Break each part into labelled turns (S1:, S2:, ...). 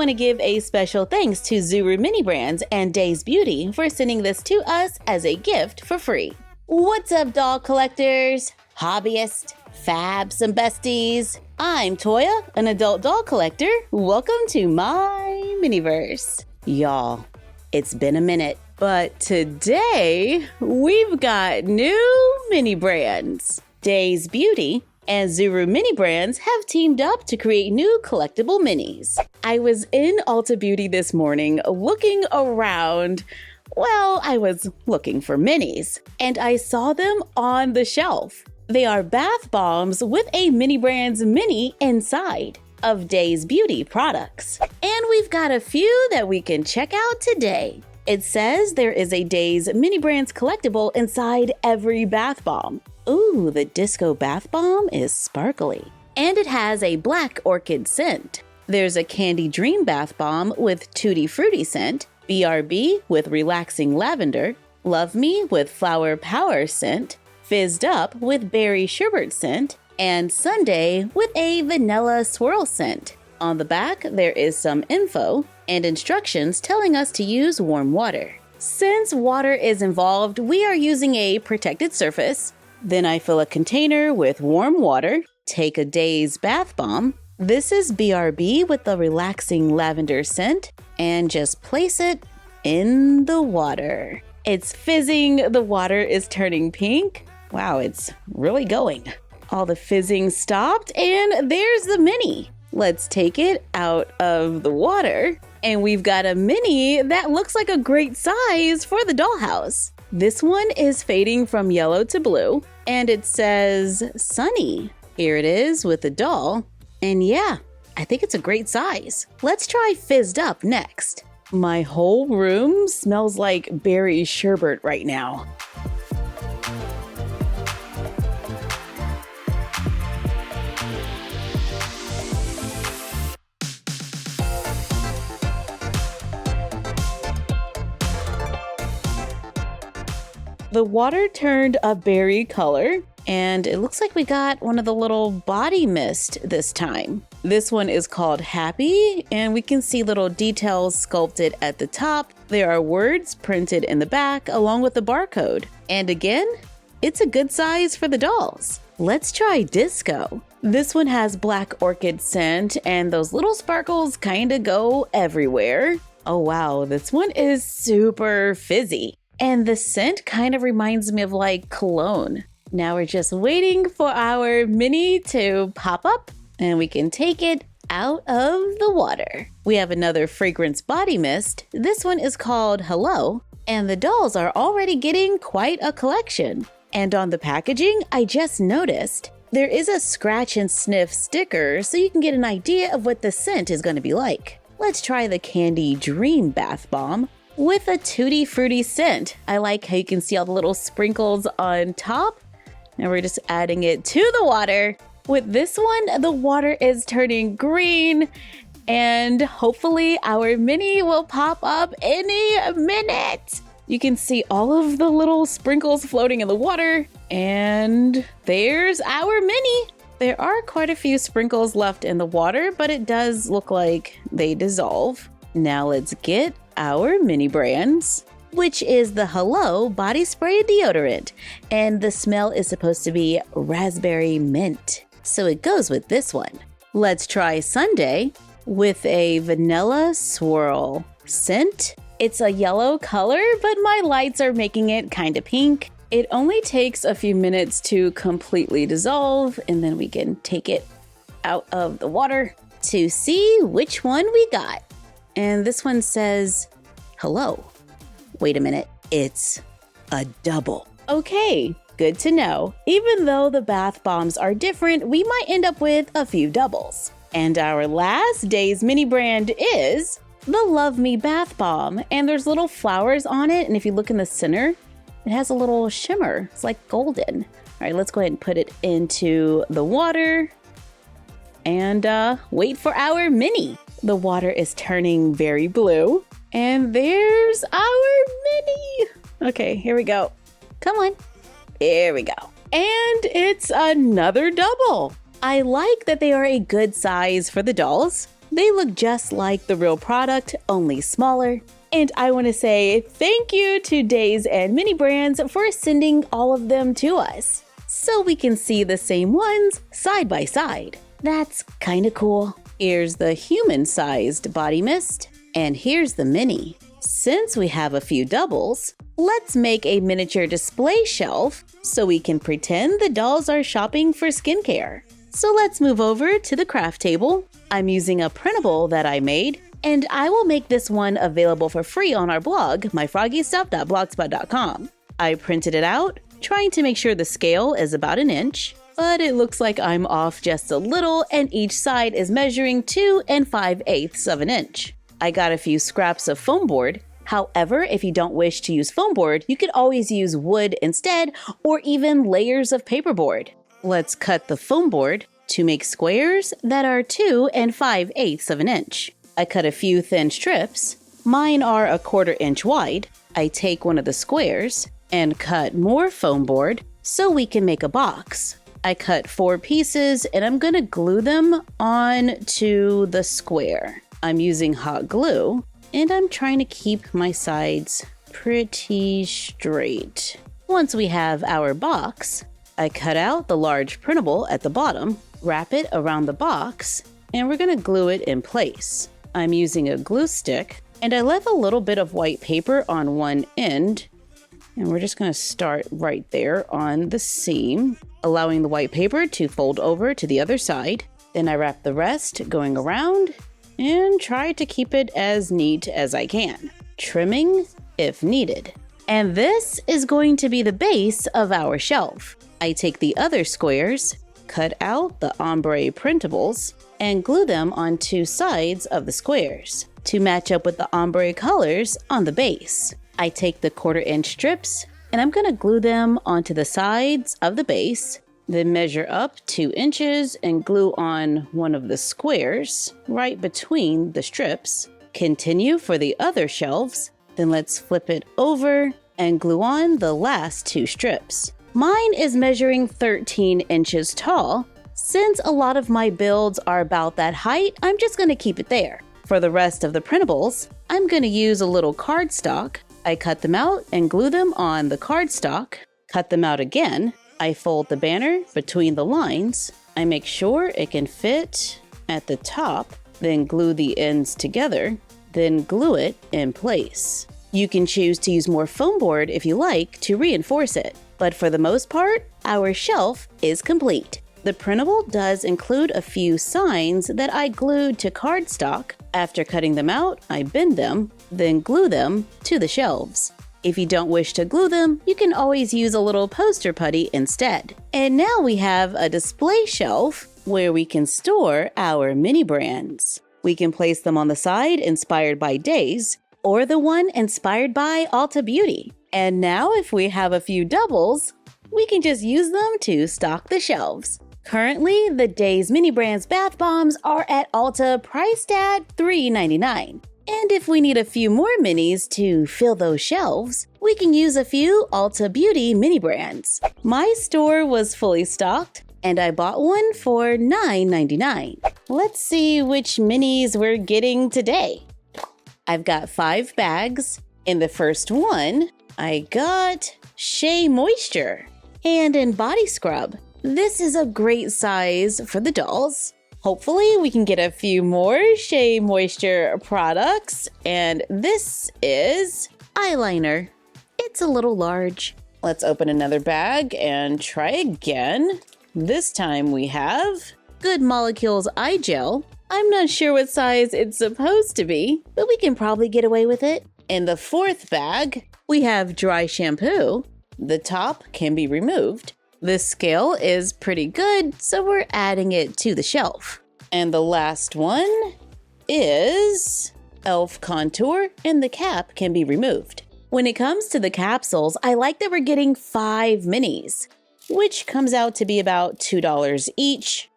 S1: want to give a special thanks to Zuru Mini Brands and DAISE Beauty for sending this to us as a gift for free. What's up, doll collectors, hobbyists, fabs, and besties? I'm Toya, an adult doll collector. Welcome to my Miniverse. Y'all, it's been a minute, but today we've got new mini brands. DAISE Beauty and Zuru Mini Brands have teamed up to create new collectible minis. I was in Ulta Beauty this morning looking around. Well, I was looking for minis, and I saw them on the shelf. They are bath bombs with a Mini Brands mini inside of DAISE Beauty products. And we've got a few that we can check out today. It says there is a DAISE Mini Brands collectible inside every bath bomb. Ooh, the disco bath bomb is sparkly. And it has a black orchid scent. There's a candy dream bath bomb with tutti frutti scent, BRB with relaxing lavender, Love Me with flower power scent, Fizzed Up with berry sherbet scent, and Sunday with a vanilla swirl scent. On the back, there is some info and instructions telling us to use warm water. Since water is involved, we are using a protected surface. Then I fill a container with warm water, take a DAISE bath bomb. This is BRB with the relaxing lavender scent, and just place it in the water. It's fizzing, the water is turning pink. Wow, it's really going. All the fizzing stopped, and there's the mini. Let's take it out of the water, and we've got a mini that looks like a great size for the dollhouse. This one is fading from yellow to blue, and it says Sunny. Here it is with the doll, and yeah, I think it's a great size. Let's try Fizzed Up next. My whole room smells like berry sherbet right now. The water turned a berry color, and it looks like we got one of the little body mist this time. This one is called Happy, and we can see little details sculpted at the top. There are words printed in the back along with the barcode. And again, it's a good size for the dolls. Let's try Disco. This one has black orchid scent, and those little sparkles kind of go everywhere. Oh wow, this one is super fizzy. And the scent kind of reminds me of like cologne. Now we're just waiting for our mini to pop up and we can take it out of the water. We have another fragrance body mist. This one is called Hello, and the dolls are already getting quite a collection. And on the packaging, I just noticed there is a scratch and sniff sticker so you can get an idea of what the scent is going to be like. Let's try the Candy Dream Bath Bomb with a tutti frutti scent. I like how you can see all the little sprinkles on top. And we're just adding it to the water. With this one, the water is turning green, and hopefully our mini will pop up any minute. You can see all of the little sprinkles floating in the water, and there's our mini. There are quite a few sprinkles left in the water, but it does look like they dissolve. Now let's get our mini brands, which is the Hello Body Spray Deodorant, and the smell is supposed to be raspberry mint, so it goes with this one. Let's try Sunday with a vanilla swirl scent. It's a yellow color, but my lights are making it kind of pink. It only takes a few minutes to completely dissolve, and then we can take it out of the water to see which one we got. And this one says Hello. Wait a minute, it's a double. Okay, good to know. Even though the bath bombs are different, we might end up with a few doubles. And our last DAISE mini brand is the Love Me Bath Bomb. And there's little flowers on it, and if you look in the center, it has a little shimmer. It's like golden. All right, let's go ahead and put it into the water and wait for our mini. The water is turning very blue. And there's our mini. Okay, here we go. Come on. Here we go. And it's another double. I like that they are a good size for the dolls. They look just like the real product, only smaller. And I want to say thank you to DAISE and Mini Brands for sending all of them to us, so we can see the same ones side by side. That's kinda cool. Here's the human-sized body mist, and here's the mini. Since we have a few doubles, let's make a miniature display shelf so we can pretend the dolls are shopping for skincare. So let's move over to the craft table. I'm using a printable that I made, and I will make this one available for free on our blog, MyFroggyStuff.blogspot.com. I printed it out, trying to make sure the scale is about an inch, but it looks like I'm off just a little, and each side is measuring 2 5/8 of an inch. I got a few scraps of foam board. However, if you don't wish to use foam board, you could always use wood instead, or even layers of paperboard. Let's cut the foam board to make squares that are 2 5/8 of an inch. I cut a few thin strips. Mine are 1/4 inch wide. I take one of the squares and cut more foam board so we can make a box. I cut 4 pieces and I'm gonna glue them onto the square. I'm using hot glue and I'm trying to keep my sides pretty straight. Once we have our box, I cut out the large printable at the bottom, wrap it around the box, and we're gonna glue it in place. I'm using a glue stick, and I left a little bit of white paper on one end, and we're just gonna start right there on the seam, allowing the white paper to fold over to the other side. Then I wrap the rest going around and try to keep it as neat as I can, trimming if needed. And this is going to be the base of our shelf. I take the other squares, cut out the ombre printables, and glue them on 2 sides of the squares to match up with the ombre colors on the base. I take the 1/4 inch strips and I'm gonna glue them onto the sides of the base, then measure up 2 inches and glue on one of the squares right between the strips. Continue for the other shelves, then let's flip it over and glue on the last 2 strips. Mine is measuring 13 inches tall. Since a lot of my builds are about that height, I'm just gonna keep it there. For the rest of the printables, I'm gonna use a little cardstock. I cut them out and glue them on the cardstock. Cut them out again. I fold the banner between the lines. I make sure it can fit at the top, then glue the ends together, then glue it in place. You can choose to use more foam board if you like to reinforce it, but for the most part, our shelf is complete. The printable does include a few signs that I glued to cardstock. After cutting them out, I bend them, then glue them to the shelves. If you don't wish to glue them, you can always use a little poster putty instead. And now we have a display shelf where we can store our mini brands. We can place them on the side inspired by DAISE, or the one inspired by Ulta Beauty. And now if we have a few doubles, we can just use them to stock the shelves. Currently, the DAISE Mini Brands Bath Bombs are at Ulta priced at $3.99. And if we need a few more minis to fill those shelves, we can use a few Ulta Beauty mini brands. My store was fully stocked, and I bought one for $9.99. Let's see which minis we're getting today. I've got 5 bags. In the first one, I got Shea Moisture and in Body Scrub. This is a great size for the dolls. Hopefully we can get a few more Shea Moisture products. And this is eyeliner. It's a little large. Let's open another bag and try again. This time we have Good Molecules Eye Gel. I'm not sure what size it's supposed to be, but we can probably get away with it. In the 4th bag, we have dry shampoo. The top can be removed. This scale is pretty good, so we're adding it to the shelf. And the last one is e.l.f. Contour, and the cap can be removed. When it comes to the capsules, I like that we're getting 5 minis, which comes out to be about $2 each.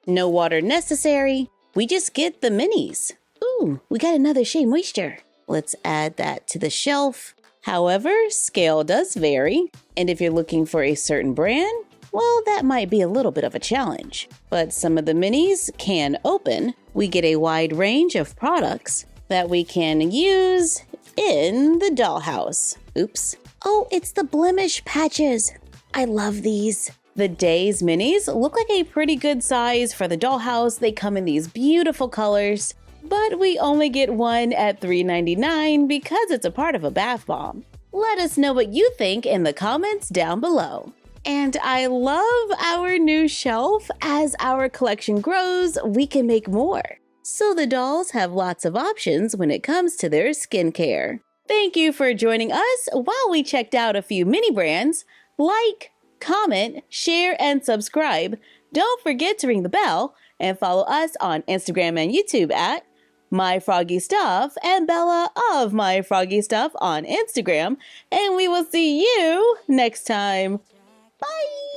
S1: No water necessary. We just get the minis. Ooh, we got another Shea Moisture. Let's add that to the shelf. However, scale does vary, and if you're looking for a certain brand, well, that might be a little bit of a challenge. But some of the minis can open. we get a wide range of products that we can use in the dollhouse. Oops. Oh, it's the blemish patches. I love these. The DAISE Minis look like a pretty good size for the dollhouse. They come in these beautiful colors, but we only get one at $3.99 because it's a part of a bath bomb. Let us know what you think in the comments down below. And I love our new shelf. As our collection grows, we can make more. So the dolls have lots of options when it comes to their skincare. Thank you for joining us while we checked out a few mini brands. Like, comment, share, and subscribe. Don't forget to ring the bell and follow us on Instagram and YouTube at MyFroggyStuff and Bella of MyFroggyStuff on Instagram. And we will see you next time. Bye!